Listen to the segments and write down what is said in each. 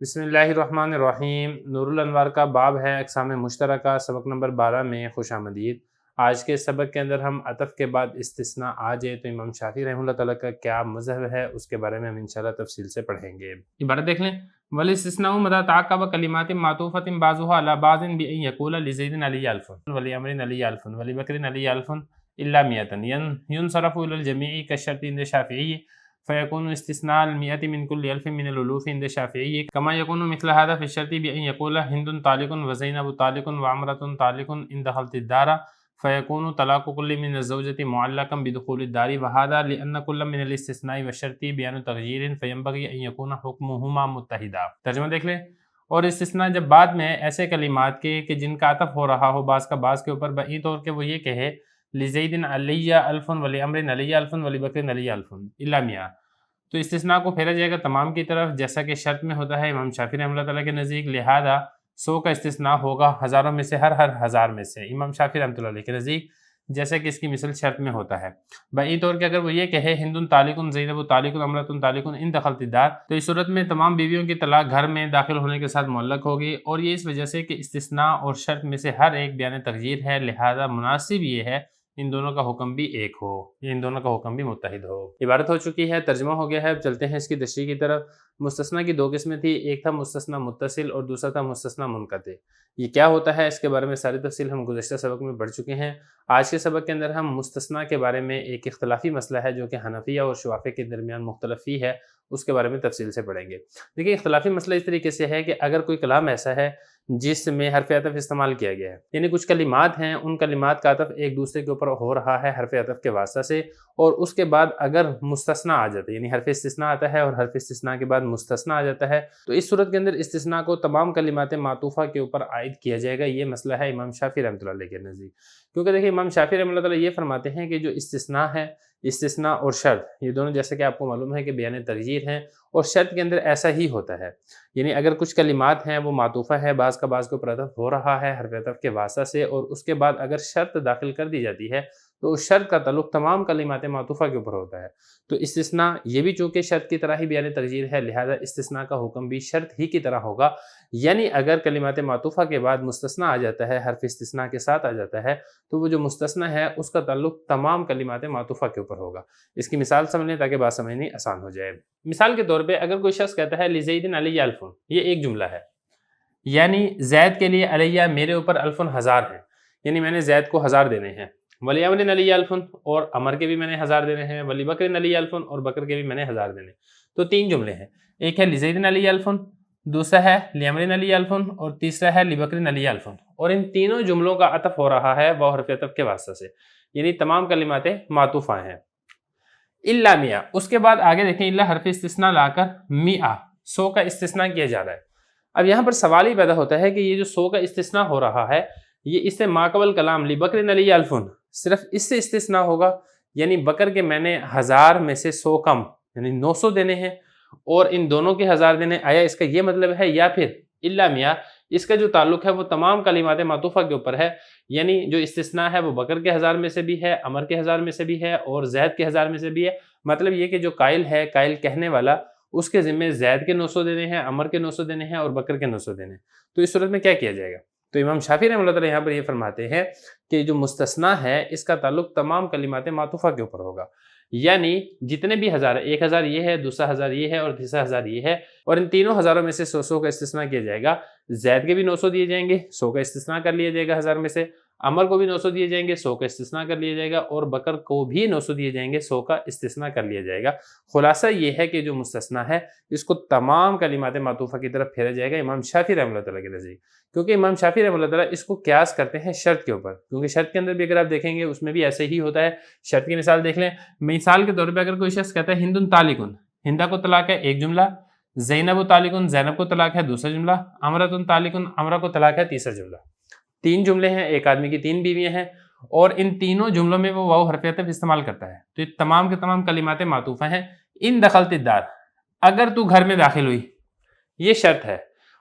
بسم اللہ الرحمن الرحیم۔ نور الانوار کا باب ہے اقسام مشترکہ، سبق نمبر 12 میں خوش آمدید۔ آج کے سبق کے اندر ہم عطف کے بعد استثناء آ جائے تو امام شافعی رحمہ اللہ تعالیٰ کا کیا مذہب ہے اس کے بارے میں ہم انشاءاللہ تفصیل سے پڑھیں گے۔ عبارت دیکھ لیں، والاستثناء متى تعاقب كلمات معطوفة بعضها على بعض بأن يقول لزيد علي ألف ولعمر علي ألف ولبكر علي ألف إلا مئة ينصرف إلى الجميع كالشرط عند الشافعي فيكون استثناء المئة من كل ألف من الألوف عند الشافعي كما يكون مثل هذا في الشرط بأن يقول هند طالق وزينب طالق وعمرة طالق إن دخلت الدار فيكون طلاق كل من الزوجة معلقا بدخول الدار، وهذا لأن كل من الاستثناء والشرط بيان تغيير فينبغي أن يكون حكمهما متحدا۔ ترجمہ دیکھ لیں، اور استثناء جب بعد میں ایسے کلمات کے کہ جن کا عطف ہو رہا ہو بعض کا بعض کے اوپر، بئی طور کہ وہ یہ کہے لزید علی الف ولعمر علی الف ولبکر علی الف الا مئہ، تو استثناء کو پھیرا جائے گا تمام کی طرف جیسا کہ شرط میں ہوتا ہے امام شافعی رحمہ اللہ تعالیٰ کے نزدیک، لہذا 100 کا استثناء ہوگا ہزاروں میں سے، ہر ہزار میں سے، امام شافعی رحمہ اللہ علیہ کے نزدیک، جیسا کہ اس کی مثل شرط میں ہوتا ہے۔ بئی طور کہ اگر وہ یہ کہے ہند طالق زینب طالق امرۃ طالق ان دخلت الدار، تو اس صورت میں تمام بیویوں کی طلاق گھر میں داخل ہونے کے ساتھ معلق ہوگی، اور یہ اس وجہ سے کہ استثناء اور شرط میں سے ہر ایک بیان تغییر ہے، لہذا مناسب یہ ہے ان دونوں کا حکم بھی ایک ہو، یا ان دونوں کا حکم بھی متحد ہو۔ عبارت ہو چکی ہے، ترجمہ ہو گیا ہے، اب چلتے ہیں اس کی تشریح کی طرف۔ مستثنیٰ کی دو قسمیں تھی، ایک تھا مستثنیٰ متصل اور دوسرا تھا مستثنیٰ منقطع۔ یہ کیا ہوتا ہے اس کے بارے میں ساری تفصیل ہم گزشتہ سبق میں پڑھ چکے ہیں۔ آج کے سبق کے اندر ہم مستثنیٰ کے بارے میں ایک اختلافی مسئلہ ہے جو کہ حنفیہ اور شوافیہ کے درمیان مختلف ہی ہے، اس کے بارے میں تفصیل سے پڑھیں گے۔ دیکھیں، اختلافی مسئلہ اس طریقے سے ہے کہ اگر کوئی کلام ایسا ہے جس میں حرف عطف استعمال کیا گیا ہے، یعنی کچھ کلمات ہیں، ان کلمات کا عطف ایک دوسرے کے اوپر ہو رہا ہے حرف عطف کے واسطہ سے، اور اس کے بعد اگر مستثنیٰ آ جاتا ہے، یعنی حرف استثناء آتا ہے اور حرف استثناء کے بعد مستثنیٰ آ جاتا ہے، تو اس صورت کے اندر استثناء کو تمام کلمات معطوفہ کے اوپر عائد کیا جائے گا۔ یہ مسئلہ ہے امام شافعی رحمۃ اللہ علیہ کے نزدیک، کیونکہ دیکھیں امام شافعی رحمۃ اللہ علیہ یہ فرماتے ہیں کہ جو استثناء ہے، استثناء اور شرط، یہ دونوں جیسے کہ آپ کو معلوم ہے کہ بیان تغییر ہیں، اور شرط کے اندر ایسا ہی ہوتا ہے، یعنی اگر کچھ کلمات ہیں وہ معطوفہ ہے، بعض کا بعض کو پر عطف ہو رہا ہے حرف عطف کے واسطہ سے، اور اس کے بعد اگر شرط داخل کر دی جاتی ہے تو اس شرط کا تعلق تمام کلمات معطوفہ کے اوپر ہوتا ہے۔ تو استثناء یہ بھی چونکہ شرط کی طرح ہی بیان تغییر ہے، لہذا استثناء کا حکم بھی شرط ہی کی طرح ہوگا، یعنی اگر کلمات معطوفہ کے بعد مستثنیٰ آ جاتا ہے، حرف استثناء کے ساتھ آ جاتا ہے، تو وہ جو مستثنیٰ ہے اس کا تعلق تمام کلمات معطوفہ کے اوپر ہوگا۔ اس کی مثال سمجھ لیں تاکہ بات سمجھنی آسان ہو جائے۔ مثال کے طور پہ اگر کوئی شخص کہتا ہے لزید علی الف، یہ ایک جملہ ہے، یعنی زید کے لیے علیہ میرے اوپر الف 1000 ہیں، یعنی میں نے زید کو 1000 دینے ہیں، ولی عمر علی الف، اور عمر کے بھی میں نے 1000 دینے ہیں، ولی بکر علی الف، اور بکر کے بھی میں نے 1000 دینے۔ تو تین جملے ہیں، ایک ہے لزید علی الف، دوسرا ہے لعمر علی الف، اور تیسرا ہے لبکر علی الف، اور ان تینوں جملوں کا عطف ہو رہا ہے وہ حرف عطف کے واسطہ سے، یعنی تمام کلمات معطوفہ ہیں الا مئہ۔ اس کے بعد آگے دیکھیں، الا حرف استثناء لا کر مئہ 100 کا استثناء کیا جا رہا ہے۔ اب یہاں پر سوال ہی پیدا ہوتا ہے کہ یہ جو 100 کا استثناء ہو رہا ہے، یہ اس سے ماقبل کلام لبکر علی الف، صرف اس سے استثناء ہوگا، یعنی بکر کے میں نے 1000 میں سے 100 کم یعنی 900 دینے ہیں، اور ان دونوں کے 1000 دینے، آیا اس کا یہ مطلب ہے، یا پھر الا مئہ اس کا جو تعلق ہے وہ تمام کلمات معطوفہ کے اوپر ہے، یعنی جو استثناء ہے وہ بکر کے 1000 میں سے بھی ہے، عمر کے 1000 میں سے بھی ہے، اور زید کے 1000 میں سے بھی ہے۔ مطلب یہ کہ جو قائل ہے، قائل کہنے والا، اس کے ذمہ زید کے 900 دینے ہیں، عمر کے 900 دینے ہیں، اور بکر کے 900 دینے ہیں۔ تو اس صورت میں کیا کیا جائے گا؟ تو امام شافعی رحمۃ اللہ تعالیٰ یہاں پر یہ فرماتے ہیں کہ جو مستثنیٰ ہے اس کا تعلق تمام کلمات معطوفہ کے اوپر ہوگا، یعنی جتنے بھی 1000 ایک 1000 یہ ہے، دوسرا 1000 یہ ہے، اور تیسرا 1000 یہ ہے، اور ان تینوں ہزاروں میں سے 100 کا استثناء کیا جائے گا۔ زید کے بھی 900 دیے جائیں گے، 100 کا استثناء کر لیا جائے گا 1000 میں سے، عمر کو بھی 900 دیے جائیں گے، 100 کا استثناء کر لیا جائے گا، اور بکر کو بھی 900 دیے جائیں گے، 100 کا استثناء کر لیا جائے گا۔ خلاصہ یہ ہے کہ جو مستثنیٰ ہے اس کو تمام کلمات معطوفہ کی طرف پھیرا جائے گا امام شافعی رحمۃ اللہ تعالیٰ کے نزدیک، کیونکہ امام شافعی رحمۃ اللہ تعالیٰ اس کو قیاس کرتے ہیں شرط کے اوپر، کیونکہ شرط کے اندر بھی اگر آپ دیکھیں گے اس میں بھی ایسے ہی ہوتا ہے۔ شرط کی مثال دیکھ لیں، مثال کے طور پہ اگر کوئی شخص کہتا ہے ہند طالق، ہندا کو طلاق ہے ایک جملہ، زینب طالق، زینب کو طلاق ہے دوسرا جملہ، عمرۃ طالق، عمرہ کو طلاق ہے تیسرا جملہ۔ تین جملے ہیں، ایک آدمی کی 3 بیویاں ہیں، اور ان تینوں جملوں میں وہ واو حرف عطف استعمال کرتا ہے، تو یہ تمام کے تمام کلمات معطوفہ ہیں۔ ان دخلت الدار، اگر تو گھر میں داخل ہوئی، یہ شرط ہے،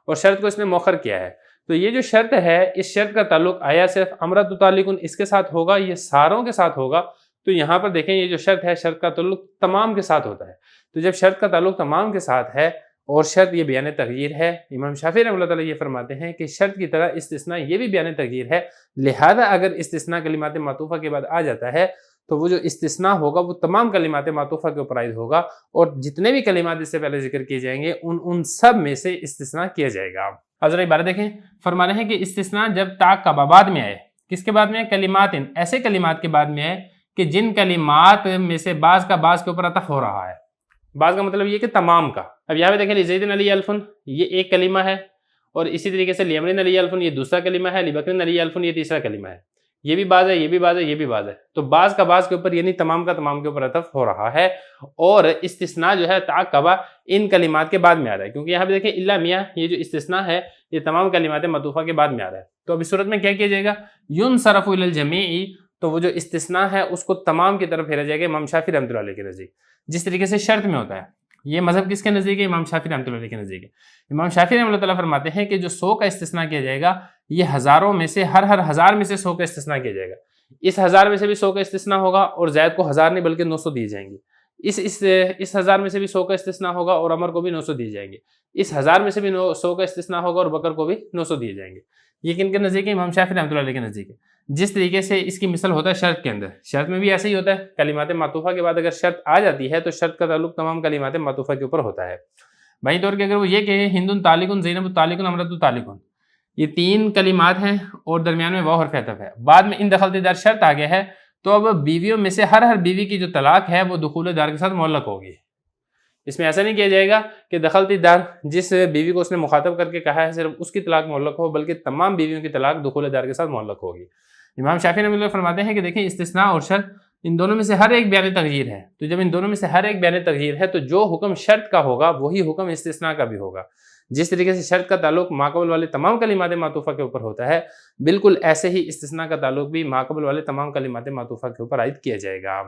اور شرط کو اس نے مؤخر کیا ہے، تو یہ جو شرط ہے اس شرط کا تعلق آیا صرف عمرۃ طالق اس کے ساتھ ہوگا، یہ ساروں کے ساتھ ہوگا؟ تو یہاں پر دیکھیں یہ جو شرط ہے، شرط کا تعلق تمام کے ساتھ ہوتا ہے، تو جب شرط کا تعلق تمام کے ساتھ ہے اور شرط یہ بیان تغییر ہے۔ امام شافعی رحمۃ اللہ تعالیٰ یہ فرماتے ہیں کہ شرط کی طرح استثناء یہ بھی بیان تغییر ہے، لہذا اگر استثناء کلمات معطوفہ کے بعد آ جاتا ہے تو وہ جو استثناء ہوگا وہ تمام کلمات معطوفہ کے اوپر عائد ہوگا، اور جتنے بھی کلمات اس سے پہلے ذکر کیے جائیں گے ان سب میں سے استثناء کیا جائے گا۔ اب ذرا عبارت دیکھیں، فرما رہے ہیں کہ استثناء جب تاء کا بعد میں آئے، کس کے بعد میں؟ کلمات، ایسے کلمات کے بعد میں آئے کہ جن کلمات میں سے بعض کا بعض کے اوپر عطف ہو رہا ہے۔ بعض کا مطلب یہ کہ تمام کا۔ اب یہاں پہ دیکھیں لزید علی الفن، یہ ایک کلمہ ہے، اور اسی طریقے سے لیمرن علی الفن یہ دوسرا کلمہ ہے، لبکرن علی الفن یہ تیسرا کلمہ ہے، یہ بھی بعض ہے، یہ بھی بعض ہے، یہ بھی بعض ہے، تو بعض کا بعض کے اوپر یعنی تمام کا تمام کے اوپر عطف ہو رہا ہے، اور استثناء جو ہے تعقبہ ان کلمات کے بعد میں آ رہا ہے، کیونکہ یہاں پہ دیکھیں الا میاں یہ جو استثناء ہے یہ تمام کلمات معطوفہ کے بعد میں آ رہا ہے، تو اب اس صورت میں کیا کیا جائے گا؟ ینصرف الی الجمیع، تو وہ جو استثناء ہے اس کو تمام کی طرف پھیرا جائے گا امام شافعی رحمۃ اللہ علیہ کے نزدیک، جس طریقے سے شرط میں ہوتا ہے۔ یہ مذہب کس کے نزدیک ہے؟ امام شافعی رحمۃ اللہ علیہ کے نزدیک ہے۔ امام شافعی رحمۃ اللہ فرماتے ہیں کہ جو 100 کا استثناء کیا جائے گا یہ ہزاروں میں سے ہر ہزار میں سے 100 کا استثناء کیا جائے گا، اس ہزار میں سے بھی 100 کا استثناء ہوگا، اور زید کو 1000 نہیں بلکہ 900 دی جائیں گی، اس ہزار میں سے بھی 100 کا استثناء ہوگا اور عمر کو بھی 900 دی جائیں گے، اس ہزار میں سے بھی 100 کا استثناء ہوگا اور بکر کو بھی 900 دیے جائیں گے۔ یہ کن کے نزدیک ہے؟ امام شافعی رحمۃ اللہ علیہ کے نزدیک ہے۔ جس طریقے سے اس کی مثال ہوتا ہے شرط کے اندر، شرط میں بھی ایسا ہی ہوتا ہے، کلمات معطوفہ کے بعد اگر شرط آ جاتی ہے تو شرط کا تعلق تمام کلمات معطوفہ کے اوپر ہوتا ہے۔ بھائی طور کہ اگر وہ یہ کہے ہند طالق، زینب طالق، امرۃ طالق، یہ 3 کلمات ہیں اور درمیان میں واو حرف عطف ہے، بعد میں ان دخلت دار شرط آ گیا ہے، تو اب بیویوں میں سے ہر بیوی کی جو طلاق ہے وہ دخول دار کے ساتھ معلق ہوگی۔ اس میں ایسا نہیں کیا جائے گا کہ دخلتی دار جس بیوی کو اس نے مخاطب کر کے کہا ہے صرف اس کی طلاق معلق ہو، بلکہ تمام بیویوں کی طلاق دخول دار کے ساتھ معلق ہوگی۔ امام شافعی رحمۃ اللہ فرماتے ہیں کہ دیکھیں استثناء اور شرط ان دونوں میں سے ہر ایک بیان تغییر ہے، تو جب ان دونوں میں سے ہر ایک بیان تغییر ہے تو جو حکم شرط کا ہوگا وہی حکم استثناء کا بھی ہوگا۔ جس طریقے سے شرط کا تعلق ماقبل والے تمام کلمات معطوفہ کے اوپر ہوتا ہے، بالکل ایسے ہی استثناء کا تعلق بھی ماقبل والے تمام کلمات معطوفہ کے اوپر عائد کیا جائے گا۔